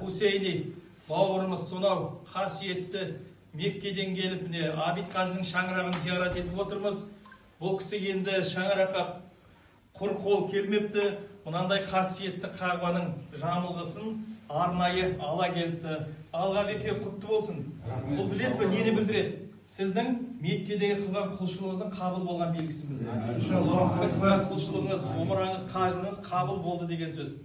Хусейни бауырымыз сонау қасиетті Меккеден келіп, Абид қажының шаңырағын зиярат етіп отырмыз. Бұл кісі енді шаңыраққа құр қол келмепті, мынандай қасиетті Қағбаның жамылғысын арнайы ала келіпті. Алға беке құтты болсын. Бұл білесіз бе, нені білдіреді? Сіздің Меккедегі қылған құлшылығыңыздың қабыл болған белгісі білдіреді. Сіздің қылған құлшылығыңыз, умраңыз, қажыңыз қабыл болды деген сөз.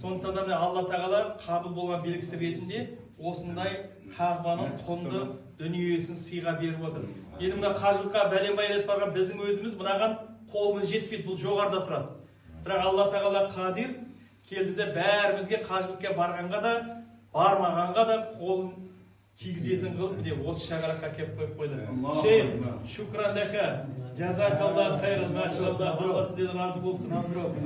Сондықтан да Алла Тағала қабыл болған белгісі ретінде осындай Қағбаның құнды дүниесін сыйға беріп отыр. Енді мына қажылыққа бәлен-баян етіп барған біздің өзіміз мынаған қолымыз жетпейді, бұл жоғарыда тұрады. Бірақ Алла Тағала қадир келді де бәрімізге қажылыққа барғанға да, бармағанға да қолын тигізетін қылып, міне осы шаңыраққа келіп қойып қойды. Шейх, шукран ләка, жазакалла хайран, машалла, Алла сізден разы болсын.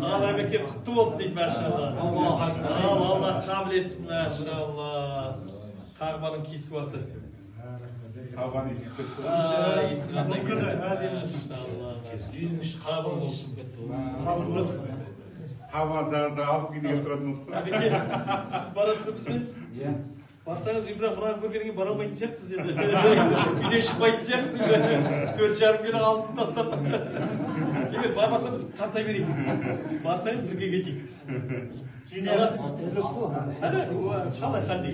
Алла беке құтты болсын дейді, машалла. Алла қабыл етсін, машалла. Қағбаның кисуасы. Қағбаның есіп кетті. Есіғандай кетті. Жүзіңіз қабыл болсын. Қағбаның зағызда алып күйде тұратын ұқты. Беке, сіз барасыз бізбен? Барсаңыз Ибрахим Құран көргеннен кейін бара алмайтын сияқтысыз енді. Үйден шықпайтын сияқтысыз. 4,5 келі алтын тастап. Егер бармаса біз тарта берейік. Барсаңыз бірге кетейік. Қалай қандай?